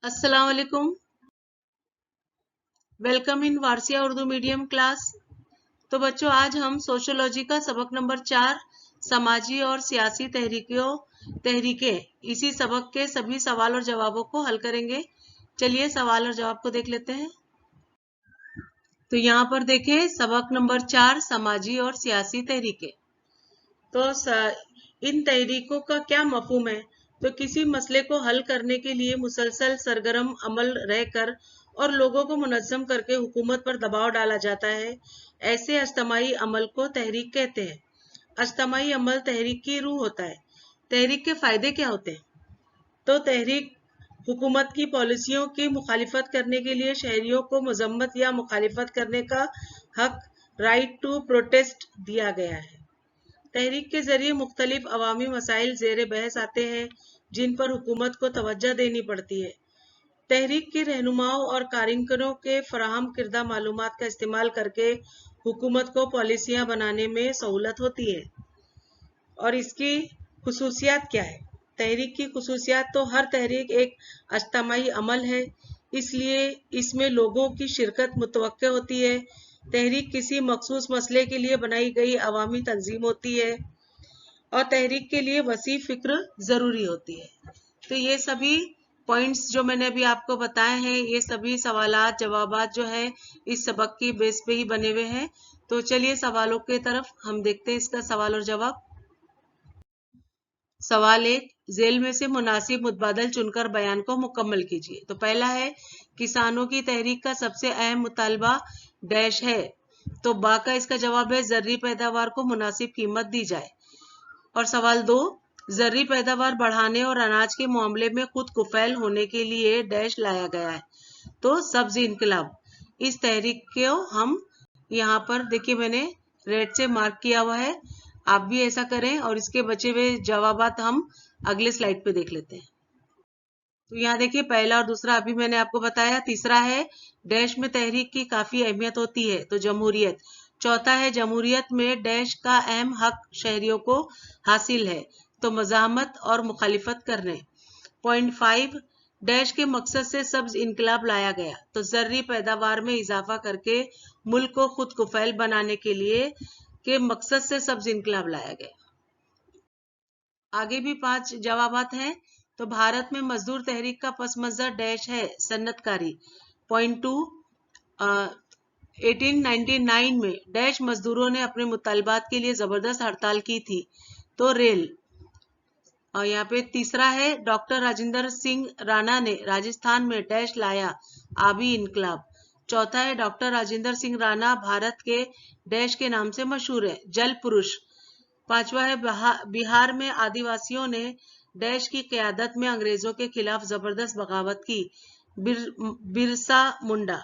अस्सलाम वालेकुम। Welcome in Warsia Urdu medium class. तो बच्चों, आज हम सोशियोलॉजी का सबक नंबर 4 समाजी और सियासी तहरीकें इसी सबक के सभी सवाल और जवाबों को हल करेंगे। चलिए सवाल और जवाब को देख लेते हैं। तो यहाँ पर देखें, सबक नंबर 4 समाजी और सियासी तहरीकें। तो इन तहरीकों का क्या मफहूम है? तो किसी मसले को हल करने के लिए मुसलसल सरगर्म अमल रहकर और लोगों को मुनज़्ज़म करके हुकूमत पर दबाव डाला जाता है, ऐसे अज्तमाई अमल को तहरीक कहते हैं। अज्तमाई अमल तहरीक की रूह होता है। तहरीक के फायदे क्या होते हैं? तो तहरीक हुकूमत की पॉलिसियों की मुखालिफत करने के लिए शहरियों को मजम्मत या मुखालिफत करने का हक, राइट टू प्रोटेस्ट, दिया गया है। तहरीक के जरिए मुख्तलिफ अवामी मसाइल ज़ेर बहस आते हैं जिन पर हुकूमत को तवज्जो देनी पड़ती है। तहरीक के रहनुमाओं और कारिकरों के फराहम किरदा मालूमात का इस्तेमाल करके हुकूमत को पॉलिसियां बनाने में सहूलत होती है। और इसकी खुसूसियात क्या है? तहरीक की खुसूसियात, तो हर तहरीक एक अज्तमाई अमल है, इसलिए इसमें लोगों की शिरकत मुतवक्के होती है। तहरीक किसी मखसूस मसले के लिए बनाई गई अवामी तंजीम होती है और तहरीक के लिए वसी फिक्र जरूरी होती है। तो ये सभी पॉइंट्स जो मैंने अभी आपको बताए हैं, ये सभी सवालात जवाबात जो है इस सबक की बेस पे ही बने हुए हैं। तो चलिए सवालों की तरफ हम देखते हैं इसका सवाल और जवाब। सवाल 1, जेल में से मुनासिब मुतबादल चुनकर बयान को मुकम्मल कीजिए। तो पहला है, किसानों की तहरीक का सबसे अहम मुतालबा डैश है। तो बा का इसका जवाब है, जर्री पैदावार को मुनासिब कीमत दी जाए। और सवाल 2, जर्री पैदावार बढ़ाने और अनाज के मामले में खुद कुफैल होने के लिए डैश लाया गया है। तो सब्ज इनकलाब। इस तहरीक को हम यहाँ पर देखिए मैंने रेड से मार्क किया हुआ है, आप भी ऐसा करें और इसके बचे हुए जवाबात हम अगले स्लाइड पे देख लेते हैं। तो यहाँ देखिए पहला और दूसरा अभी मैंने आपको बताया। तीसरा है, डैश में तहरीक की काफी अहमियत होती है। तो जमहूरियत। चौथा है, जमहूरियत में डैश का अहम हक शहरियों को हासिल है। तो मज़ाहमत और मुखालिफत करने। पॉइंट 5, डैश के मकसद से सब्ज इनकलाब लाया गया। तो जर्री पैदावार में इजाफा करके मुल्क को खुद कुफैल बनाने के लिए के मकसद से सब्ज इनकलाब लाया गया। आगे भी 5 जवाबात हैं। तो भारत में मजदूर तहरीक का पस मंजर डैश है, सन्नतकारी। पॉइंट 2, 1899 में डैश मजदूरों ने अपने मुतालबात के लिए जबरदस्त हड़ताल की थी। तो रेल। और यहाँ पे तीसरा है, डॉक्टर राजेंद्र सिंह राणा ने राजस्थान में डैश लाया, आबी इनकलाब। चौथा है, डॉक्टर राजेंद्र सिंह राणा भारत के डैश के नाम से मशहूर है, जल पुरुष। पांचवा है, बिहार में आदिवासियों ने डैश की क़यादत में अंग्रेजों के खिलाफ जबरदस्त बगावत की, बिरसा मुंडा।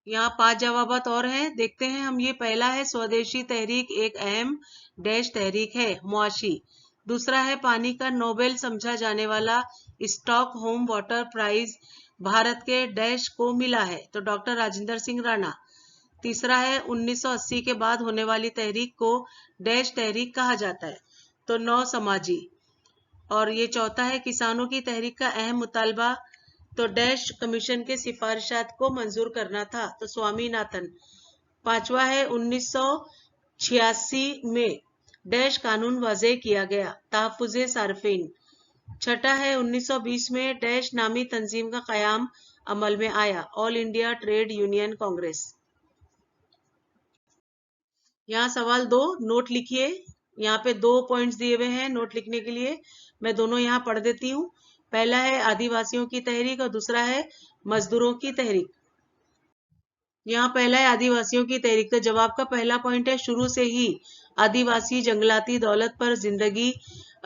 यहाँ 5 जवाबात और हैं, देखते हैं हम। ये पहला है, स्वदेशी तहरीक एक अहम डैश तहरीक है, मुआशी। दूसरा है, पानी का नोबेल समझा जाने वाला स्टॉकहोम वाटर प्राइज भारत के डैश को मिला है। तो डॉक्टर राजेंद्र सिंह राणा। तीसरा है, 1980 के बाद होने वाली तहरीक को डैश तहरीक कहा जाता है। तो नौ समाजी। और ये चौथा है, किसानों की तहरीक का अहम मुतालबा तो डैश कमीशन के सिफारिशात को मंजूर करना था। तो स्वामीनाथन। पांचवा है, 1986 में डैश कानून वज़े किया गया, तहफ़्फ़ुज़े सार्फिन। छठा है, 1920 में डैश नामी तंजीम का क़याम अमल में आया, all India trade union Congress. यहाँ सवाल 2, नोट लिखिए। यहाँ पे 2 पॉइंट्स दिए हुए हैं नोट लिखने के लिए, मैं दोनों यहाँ पढ़ देती हूँ। पहला है आदिवासियों की तहरीक और दूसरा है मजदूरों की तहरीक। यहाँ पहला है आदिवासियों की तहरीक। तो जवाब का पहला पॉइंट है, शुरू से ही आदिवासी जंगलाती दौलत पर जिंदगी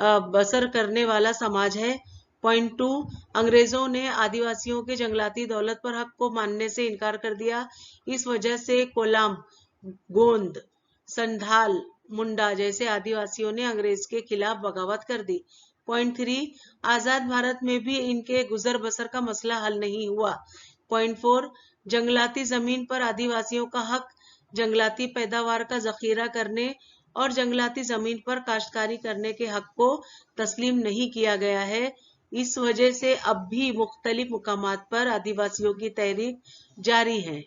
बसर करने वाला समाज है। पॉइंट 2, अंग्रेजों ने आदिवासियों के जंगलाती दौलत पर हक को मानने से इनकार कर दिया। इस वजह से कोलाम, गोंद, संधाल, मुंडा जैसे आदिवासियों ने अंग्रेज के खिलाफ बगावत कर दी। पॉइंट 3, आजाद भारत में भी इनके गुजर बसर का मसला हल नहीं हुआ। पॉइंट 4, जंगलाती जमीन पर आदिवासियों का हक जंगलाती पैदावार का जखीरा करने और जंगलाती जमीन पर काश्तकारी करने के हक को तस्लीम नहीं किया गया है। इस वजह से अब भी मुख्तलिफ मुकामात पर आदिवासियों की तहरीक जारी है।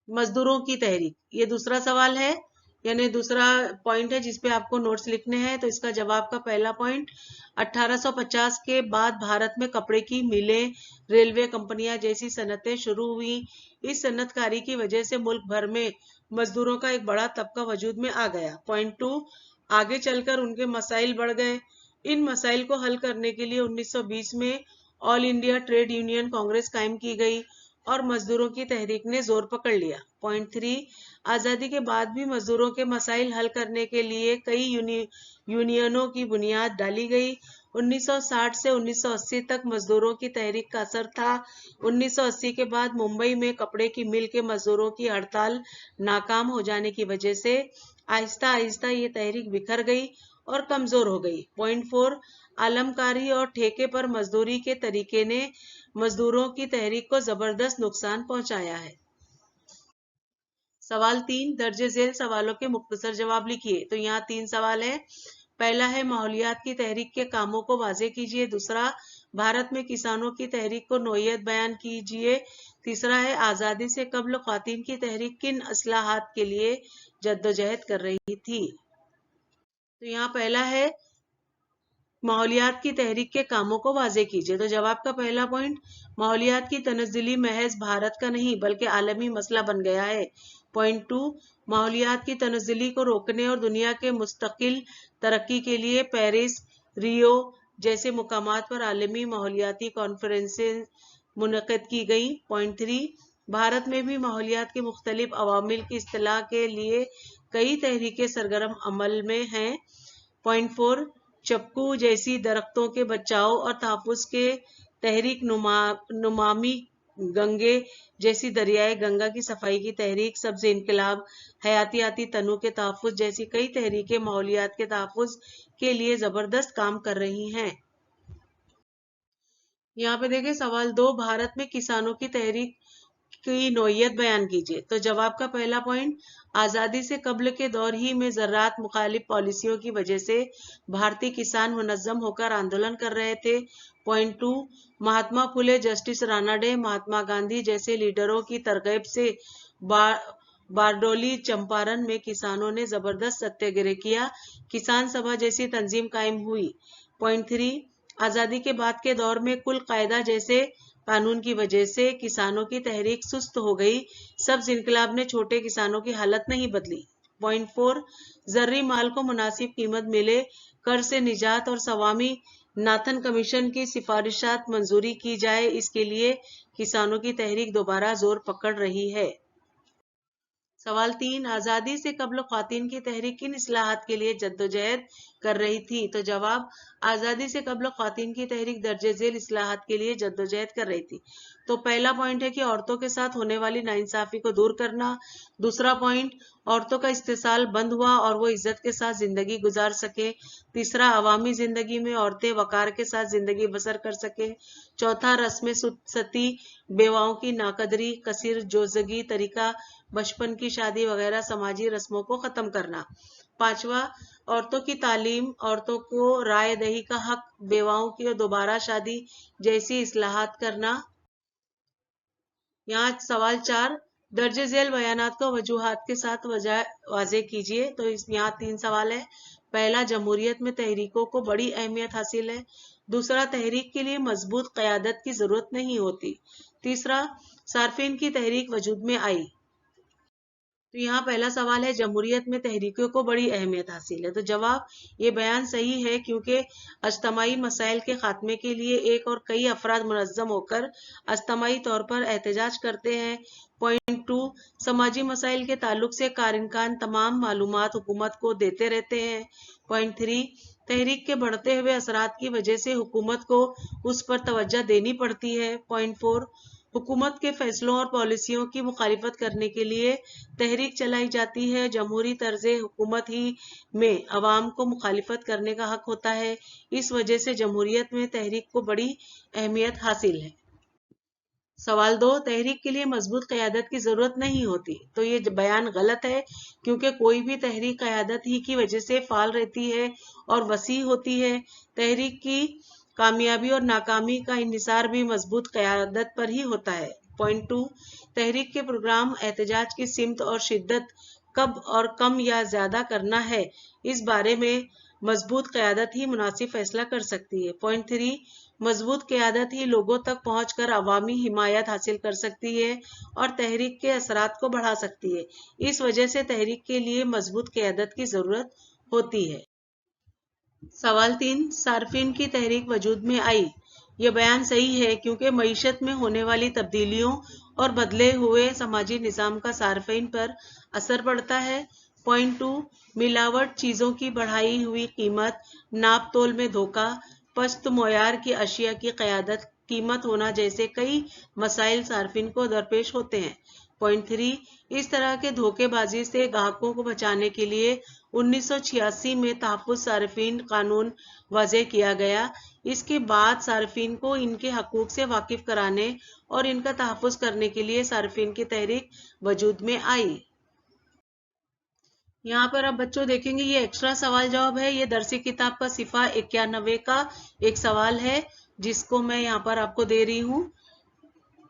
मजदूरों की तहरीक, ये दूसरा सवाल है, यानी दूसरा पॉइंट है जिसपे आपको नोट्स लिखने हैं। तो इसका जवाब का पहला पॉइंट, 1850 के बाद भारत में कपड़े की मिलें, रेलवे कंपनियां जैसी सनतें शुरू हुई। इस सनतकारी की वजह से मुल्क भर में मजदूरों का एक बड़ा तबका वजूद में आ गया। पॉइंट 2, आगे चलकर उनके मसाइल बढ़ गए। इन मसाइल को हल करने के लिए 1920 में all India trade union Congress कायम की गई और मजदूरों की तहरीक ने जोर पकड़ लिया। पॉइंट 3, आजादी के बाद भी मजदूरों के मसाइल हल करने के लिए कई यूनियनों की बुनियाद डाली गई। 1960 से 1980 तक मजदूरों की तहरीक का असर था। 1980 के बाद मुंबई में कपड़े की मिल के मजदूरों की हड़ताल नाकाम हो जाने की वजह से आहिस्ता आहिस्ता ये तहरीक बिखर गई और कमजोर हो गई। पॉइंट 4, आलमकारी और ठेके पर मजदूरी के तरीके ने मजदूरों की तहरीक को जबरदस्त नुकसान पहुंचाया है। सवाल 3, दर्जे झेल सवालों के मुख्तसर जवाब लिखिए। तो यहाँ 3 सवाल है। पहला है माहौलियात की तहरीक के कामों को वाज़ेह कीजिए। दूसरा, भारत में किसानों की तहरीक को नोयत बयान कीजिए। तीसरा है आज़ादी से कब्ल ख्वातीन की तहरीक किन इस्लाहात के लिए जद्दोजहद कर रही थी। तो यहाँ पहला है माहौलियात की तहरीक के कामों को वाज़ेह कीजिए। तो जवाब का पहला पॉइंट, माहौलियात की तनज़्ज़ुली महज भारत का नहीं बल्कि आलमी मसला बन गया है। पॉइंट 2, माहौलियात की तनज़्ज़ुली को रोकने और दुनिया के मुस्तकिल तरक्की के लिए पेरिस, रियो जैसे मुकामात पर आलमी माहौलियाती कॉन्फ्रेंसें मुनक़िद की गई। पॉइंट 3, भारत में भी माहौलियात के मुख्तलिफ अवामिल की इस्तिलाह के लिए कई तहरीकें सरगर्म अमल में हैं। पॉइंट 4, चप्कू जैसी दरख्तों के बचाव और तहफ़्फ़ुज़ के तहरीक, नुमामी गंगे जैसी दरियाए गंगा की सफाई की तहरीक, सब्ज़ इनकलाब, हयातियाती तनु के तहफ़्फ़ुज़ जैसी कई तहरीकें माहौलियात के तहफ़्फ़ुज़ के लिए ज़बरदस्त काम कर रही हैं। यहाँ पे देखें सवाल 2, भारत में किसानों की तहरीक की नोयत बयान कीजिए। तो जवाब का पहला पॉइंट, आज़ादी से कब्ल के दौर ही में ज़राअत मुखालिफ पॉलिसियों की वजह से भारतीय किसान मुनज़्ज़म होकर आंदोलन कर रहे थे। पॉइंट 2, महात्मा फुले, जस्टिस रानाडे, महात्मा गांधी जैसे लीडरों की तरग़ीब से बारडोली चंपारण में किसानों ने जबरदस्त सत्याग्रह किया, किसान सभा जैसी तंजीम कायम हुई। पॉइंट 3, आज़ादी के बाद के दौर में कुल कायदा जैसे कानून की वजह से किसानों की तहरीक सुस्त हो गई, सब्ज़ इनकलाब ने छोटे किसानों की हालत नहीं बदली। पॉइंट 4, ज़र्री माल को मुनासिब कीमत मिले, कर से निजात और स्वामी नाथन कमीशन की सिफारिशात मंजूरी की जाए, इसके लिए किसानों की तहरीक दोबारा जोर पकड़ रही है। सवाल 3, आज़ादी से कब्ल ख्वातीन की तहरीक किन इस्लाहात के लिए जद्दोजहद कर रही थी। तो जवाब, आज़ादी से कब्ल ख्वातीन की तहरीक दर्जे झेल इस्लाहात के लिए जद्दोजहद कर रही थी। तो पहला पॉइंट है कि औरतों के साथ होने वाली नाइंसाफी को दूर करना। दूसरा पॉइंट, औरतों का इस्तेसाल बंद हुआ और वो इज्जत के साथ जिंदगी गुजार सके। तीसरा, अवामी जिंदगी में औरतें वकार के साथ जिंदगी बसर कर सके। चौथा, रस्म सती, बेवाओं की नाकदरी, कसीर जोजगी तरीका, बचपन की शादी वगैरह समाजी रस्मों को खत्म करना। पांचवा, औरतों की तालीम, औरतों को राय दही का हक, बेवाओं की दोबारा शादी जैसी इस्लाहात करना। यहाँ सवाल 4, दर्जे झेल बयानात को वजूहात के साथ वाज़ेह कीजिए। तो यहाँ 3 सवाल है। पहला, जमहूरियत में तहरीकों को बड़ी अहमियत हासिल है। दूसरा, तहरीक के लिए मजबूत क़यादत की जरूरत नहीं होती। तीसरा, सार्फिन की तहरीक वजूद में आई। तो यहाँ पहला सवाल है, जमहूरियत में तहरीकों को बड़ी अहमियत हासिल है। तो जवाब, ये बयान सही है क्योंकि अज्तमाई मसाइल के खात्मे के लिए एक और कई अफराद मुनज़्ज़म होकर अज्तमाई तौर पर एहतजाज करते हैं। पॉइंट 2, समाजी मसाइल के ताल्लुक से कारिनकान तमाम मालूमात हुकूमत को देते रहते हैं। पॉइंट 3, तहरीक के बढ़ते हुए असरात की वजह से हुकूमत को उस पर तवज्जो देनी पड़ती है। पॉइंट 4, हुकूमत के फैसलों और पॉलिसियों की मुखालिफत करने के लिए तहरीक चलाई जाती है। जमहूरी तर्ज़े हुकूमत ही में अवाम को मुखालिफत करने का हक होता है। इस वजह से जमहूरियत में तहरीक को बड़ी अहमियत हासिल है। सवाल 2, तहरीक के लिए मजबूत क़यादत की जरूरत नहीं होती। तो ये बयान गलत है क्योंकि कोई भी तहरीक क़यादत ही की वजह से फाल रहती है और वसी होती है। तहरीक की कामयाबी और नाकामी का इन्हिसार भी मजबूत क़यादत पर ही होता है। पॉइंट 2, तहरीक के प्रोग्राम एहतजाज की सिमत और शिद्दत कब और कम या ज्यादा करना है, इस बारे में मजबूत क़यादत ही मुनासिब फैसला कर सकती है। पॉइंट 3, मजबूत क़यादत ही लोगों तक पहुंचकर अवामी हिमायत हासिल कर सकती है और तहरीक के असरात को बढ़ा सकती है। इस वजह से तहरीक के लिए मजबूत क़यादत की जरूरत होती है। सवाल 3, सार्फिन की तहरीक वजूद में आई। यह बयान सही है क्योंकि मईशत में होने वाली तब्दीलियों और बदले हुए समाजी निज़ाम का सार्फिन पर असर पड़ता है। पॉइंट 2, मिलावट, चीज़ों की बढ़ाई हुई कीमत, नाप तोल में धोखा, पस्त मोयार की अशिया की क़यादत कीमत होना जैसे कई मसाइल सार्फिन को दरपेश होते हैं। पॉइंट 3, इस तरह के धोखेबाजी से ग्राहकों को बचाने के लिए 1986 में तहफ़्फ़ुज़ सार्फिन कानून वज़े किया गया। इसके बाद सार्फिन को इनके हकूक़ से वाकिफ कराने और इनका तहफ़्फ़ुज़ करने के लिए सार्फिन की तहरीक वजूद में आई। यहाँ पर अब बच्चों देखेंगे ये एक्स्ट्रा सवाल जवाब है। ये दरसी किताब का सिफा 91 का एक सवाल है जिसको मैं यहाँ पर आपको दे रही हूँ।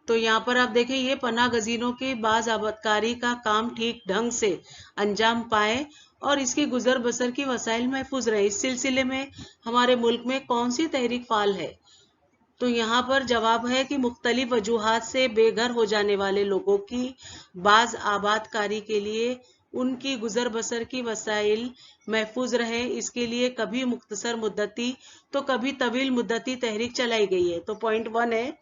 तो यहाँ पर आप देखें, ये पनाह गजीनों की बाज़ाबतकारी का काम ठीक ढंग से अंजाम पाए और इसकी गुजर बसर की वसाइल महफूज रहे। इस सिलसिले में हमारे मुल्क में कौन सी तहरीक फाल है? तो यहाँ पर जवाब है कि मुख्तलिफ वजूहात से बेघर हो जाने वाले लोगों की बाज आबादकारी के लिए उनकी गुजर बसर की वसाइल महफूज रहे, इसके लिए कभी मुख्तसर मुद्दती तो कभी तवील मुद्दती तहरीक चलाई गई है। तो पॉइंट 1 है,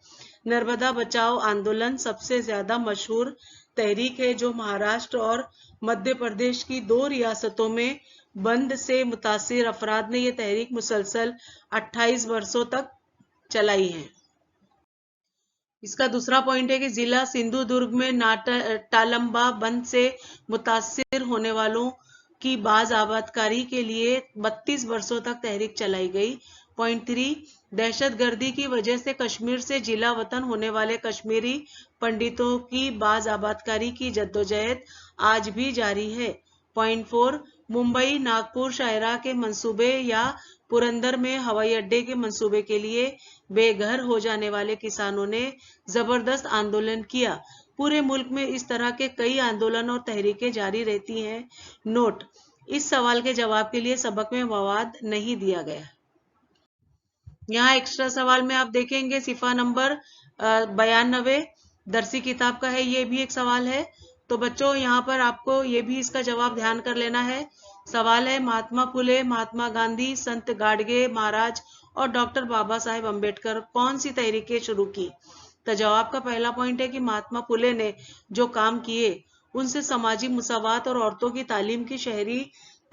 नर्मदा बचाओ आंदोलन सबसे ज्यादा मशहूर तहरीक है जो महाराष्ट्र और मध्य प्रदेश की 2 रियासतों में बंद से मुतासिर अफराद ने यह तहरीक मुसलसल 28 वर्षों तक चलाई है। इसका दूसरा पॉइंट है कि जिला सिंधुदुर्ग में टालम्बा बंद से मुतासिर होने वालों की बाज आबादकारी के लिए 32 वर्षों तक तहरीक चलाई गई। पॉइंट 3, दहशतगर्दी की वजह से कश्मीर से जिला वतन होने वाले कश्मीरी पंडितों की बाज आबादकारी की जद्दोजहद आज भी जारी है। पॉइंट 4, मुंबई नागपुर शाहरा के मंसूबे या पुरंदर में हवाई अड्डे के मंसूबे के लिए बेघर हो जाने वाले किसानों ने जबरदस्त आंदोलन किया। पूरे मुल्क में इस तरह के कई आंदोलन और तहरीकें जारी रहती हैं। नोट, इस सवाल के जवाब के लिए सबक में मवाद नहीं दिया गया। यहाँ एक्स्ट्रा सवाल में आप देखेंगे सिफा नंबर 92 दरसी किताब का है, ये भी एक सवाल है। तो बच्चों यहाँ पर आपको ये भी इसका जवाब ध्यान कर लेना है। सवाल है, महात्मा फुले, महात्मा गांधी, संत गाडगे महाराज और डॉक्टर बाबा साहेब अम्बेडकर कौन सी तहरीकें शुरू की? तो जवाब का पहला पॉइंट है कि महात्मा फुले ने जो काम किए उनसे समाजी मुसावात और औरतों की तालीम की शहरी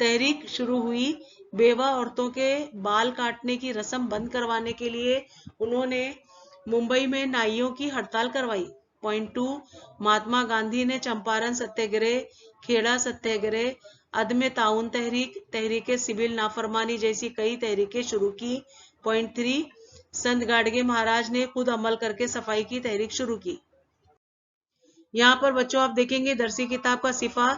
तहरीक शुरू हुई। बेवा औरतों के बाल काटने की रस्म बंद करवाने के लिए उन्होंने मुंबई में नाइयों की हड़ताल करवाई। पॉइंट 2, महात्मा गांधी ने चंपारण सत्याग्रह, खेड़ा सत्याग्रह, अदम ताउन तहरीक, तहरीक सिविल नाफरमानी जैसी कई तहरीकें शुरू की। पॉइंट 3, संत गाडगे महाराज ने खुद अमल करके सफाई की तहरीक शुरू की। यहाँ पर बच्चों आप देखेंगे दरसी किताब का सिफा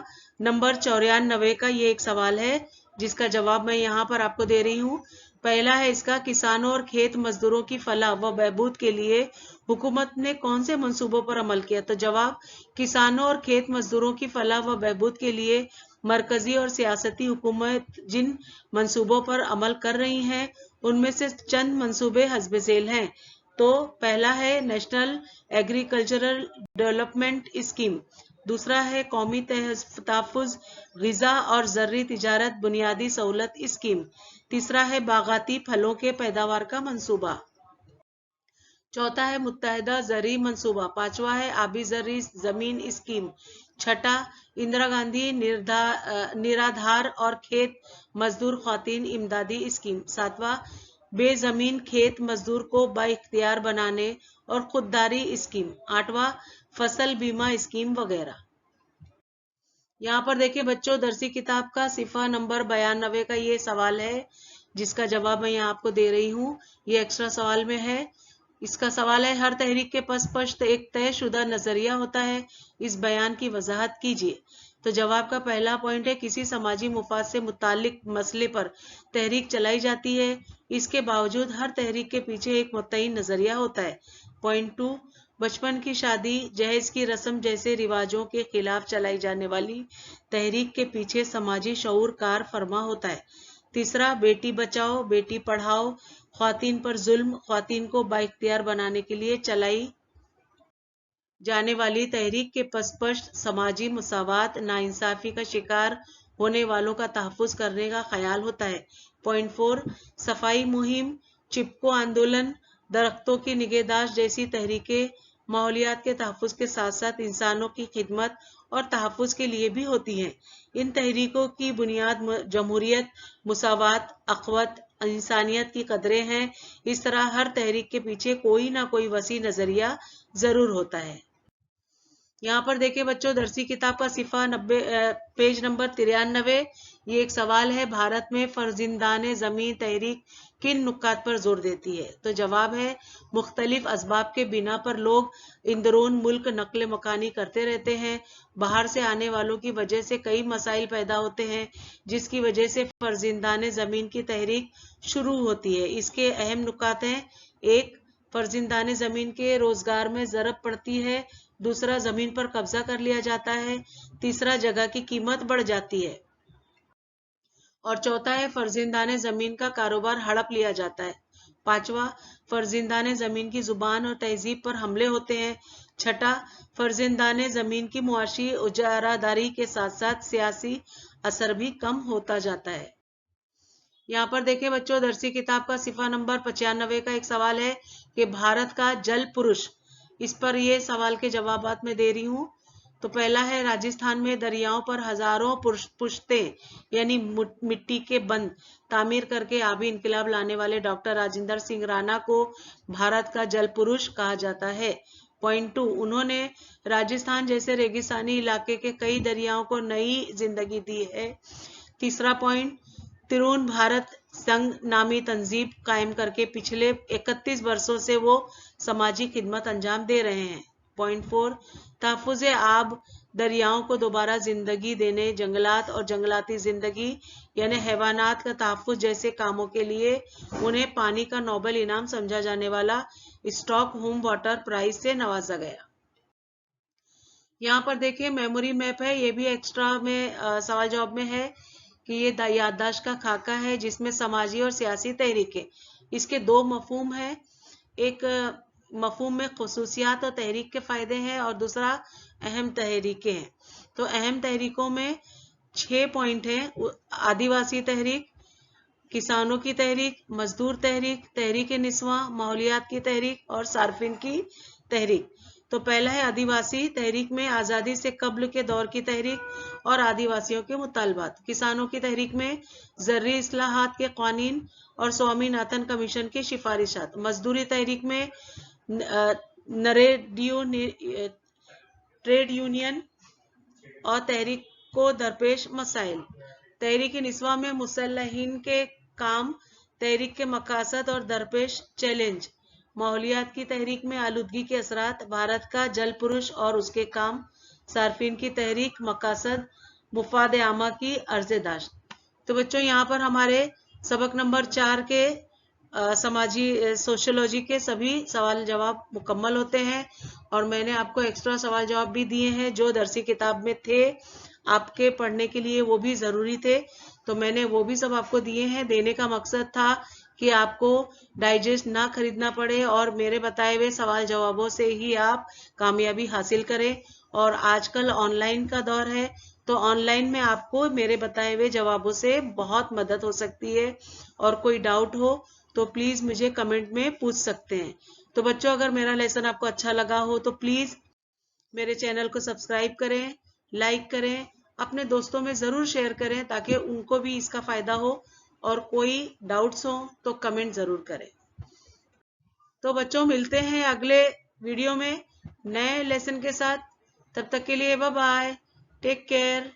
नंबर 94 का ये एक सवाल है जिसका जवाब मैं यहाँ पर आपको दे रही हूँ। पहला है इसका, किसानों और खेत मजदूरों की फलाह व बहबूद के लिए हुकूमत ने कौन से मंसूबों पर अमल किया? तो जवाब, किसानों और खेत मजदूरों की फलाह व बहबूद के लिए मरकजी और सियासती हुकूमत जिन मंसूबों पर अमल कर रही हैं उनमें से चंद मंसूबे हस्ब झेल हैं। तो पहला है नेशनल एग्रीकल्चरल डेवलपमेंट स्कीम, दूसरा है कौमी तहफ़्फ़ुज़ ग़िज़ा और ज़र्री तिजारत बुनियादी सहूलत स्कीम, तीसरा है बागाती फलों के पैदावार का मंसूबा, चौथा है मुत्तहदा ज़र्री मंसूबा, पांचवा है आबी ज़र्री ज़मीन स्कीम, छठा इंदिरा गांधी निराधार और खेत मजदूर ख़वातीन इमदादी स्कीम, सातवां बेज़मीन खेत मजदूर को बाइख्तियार बनाने और खुददारी स्कीम, आठवां फसल बीमा स्कीम वगैरह। यहाँ पर देखिए बच्चों दरसी किताब का सिफा नंबर 92 का ये सवाल है जिसका जवाब मैं यहाँ आपको दे रही हूँ। ये एक्स्ट्रा सवाल में है। इसका सवाल है, हर तहरीक के पस पश्त एक तयशुदा नजरिया होता है, इस बयान की वजाहत कीजिए। तो जवाब का पहला पॉइंट है किसी समाजी मुफाद से मुतालिक मसले पर तहरीक चलाई जाती है, इसके बावजूद हर तहरीक के पीछे एक मुतय्यन नजरिया होता है। पॉइंट 2, बचपन की शादी जहेज की रस्म जैसे रिवाजों के खिलाफ चलाई जाने वाली तहरीक के पीछे समाजी शऊर कार फरमा होता है। तीसरा, बेटी बचाओ बेटी पढ़ाओ ख्वातीन पर जुल्म ख्वातीन को बाइख्तियार बनाने के लिए चलाई जाने वाली तहरीक के पसपश्त समाजी मुसावात नाइंसाफी का शिकार होने वालों का तहफ़्फ़ुज़ करने का ख्याल होता है। पॉइंट 4, सफाई मुहिम चिपको आंदोलन दरख्तों की निगहदाश्त जैसी तहरीकें माहौलियात के तहफ़्फ़ुज़ के साथ साथ इंसानों की खिदमत और तहफ़्फ़ुज़ के लिए भी होती हैं। इन तहरीकों की बुनियाद जमहूरियत मुसावात अख़वत इंसानियत की कदरें हैं। इस तरह हर तहरीक के पीछे कोई ना कोई वसी नजरिया जरूर होता है। यहाँ पर देखिए बच्चों, दरसी किताब का सिफा 90 पेज नंबर 93, ये एक सवाल है, भारत में फर्जिंदाने ज़मीन तहरीक किन नुकात पर जोर देती है? तो जवाब है मुख्तलिफ असबाब के बिना पर लोग इंदरून मुल्क नकल मकानी करते रहते हैं। बाहर से आने वालों की वजह से कई मसाइल पैदा होते हैं जिसकी वजह से फर्जिंदाने ज़मीन की तहरीक शुरू होती है। इसके अहम नुकात हैं: 1, फर्जिंदाने ज़मीन के रोजगार में ज़रब पड़ती है। दूसरा, जमीन पर कब्जा कर लिया जाता है। तीसरा, जगह की कीमत बढ़ जाती है। और चौथा है फर्जिंदाने जमीन का कारोबार हड़प लिया जाता है। पांचवा, फर्जिंदाने जमीन की जुबान और तहजीब पर हमले होते हैं। छठा, फर्जिंदाने जमीन की मुआशी उजारादारी के साथ साथ सियासी असर भी कम होता जाता है। यहाँ पर देखें बच्चों, दरसी किताब का सिफा नंबर 95 का एक सवाल है कि भारत का जल पुरुष, इस पर ये सवाल के जवाबात मैं दे रही हूँ। तो पहला है, राजस्थान में दरियाओं पर हजारों पुश्तें यानी मिट्टी के बंद तामीर करके आबी इनकलाब लाने वाले डॉक्टर राजेंद्र सिंह राणा को भारत का जल पुरुष कहा जाता है। पॉइंट 2, उन्होंने राजस्थान जैसे रेगिस्तानी इलाके के कई दरियाओं को नई जिंदगी दी है। तीसरा पॉइंट, तरुण भारत संघ नामी तंजीब कायम करके पिछले 31 वर्षों से वो समाजी खिदमत अंजाम दे रहे हैं। पॉइंट 4, तहफ़्फ़ुज़ आब दरियाओं को दोबारा जिंदगी देने, जंगलात और जंगलाती जिंदगी यानी हैवानात का तहफ़्फ़ुज़ जैसे कामों के लिए उन्हें पानी का नोबेल इनाम समझा जाने वाला स्टॉकहोम वाटर प्राइज से नवाजा गया। यहाँ पर देखिए मेमोरी मैप है, ये भी एक्स्ट्रा में सवाल जवाब में है कि ये याददाश्त का खाका है जिसमें समाजी और सियासी तहरीकें, इसके दो मफहूम हैं। एक मफहूम में खुसूसियात और तहरीक के फायदे हैं और दूसरा अहम तहरीकें हैं। तो अहम तहरीकों में 6 पॉइंट हैं: आदिवासी तहरीक, किसानों की तहरीक, मजदूर तहरीक, तहरीक निस्वां, माहौलियात की तहरीक और सार्फिन की तहरीक। तो पहला है आदिवासी तहरीक में आज़ादी से कब्ल के दौर की तहरीक और आदिवासियों के मुतालबात। किसानों की तहरीक में ज़र्री इस्लाहात के कानून और स्वामीनाथन कमीशन की सिफारिशात। मजदूरी तहरीक में ट्रेड यूनियन और तहरीक को दरपेश मसाइल। तहरीक निस्वा में मुसल्लहीन के काम, तहरीक के मकासद और दरपेश चैलेंज। माहौलियात की तहरीक में आलूदगी के असरात, भारत का जल पुरुष और उसके काम। सार्फिन की तहरीक, मकासद, मुफाद आमा की अर्ज़दाश्त। तो बच्चों, यहाँ पर हमारे सबक नंबर 4 के समाजी सोशियोलॉजी के सभी सवाल जवाब मुकम्मल होते हैं और मैंने आपको एक्स्ट्रा सवाल जवाब भी दिए हैं जो दरसी किताब में थे, आपके पढ़ने के लिए वो भी ज़रूरी थे, तो मैंने वो भी सब आपको दिए हैं। देने का मकसद था कि आपको डाइजेस्ट ना खरीदना पड़े और मेरे बताए हुए सवाल जवाबों से ही आप कामयाबी हासिल करें। और आजकल ऑनलाइन का दौर है, तो ऑनलाइन में आपको मेरे बताए हुए जवाबों से बहुत मदद हो सकती है और कोई डाउट हो तो प्लीज़ मुझे कमेंट में पूछ सकते हैं। तो बच्चों, अगर मेरा लेसन आपको अच्छा लगा हो तो प्लीज़ मेरे चैनल को सब्सक्राइब करें, लाइक करें, अपने दोस्तों में ज़रूर शेयर करें ताकि उनको भी इसका फ़ायदा हो और कोई डाउट्स हो तो कमेंट ज़रूर करें। तो बच्चों, मिलते हैं अगले वीडियो में नए लेसन के साथ। तब तक के लिए बाय बाय, टेक केयर।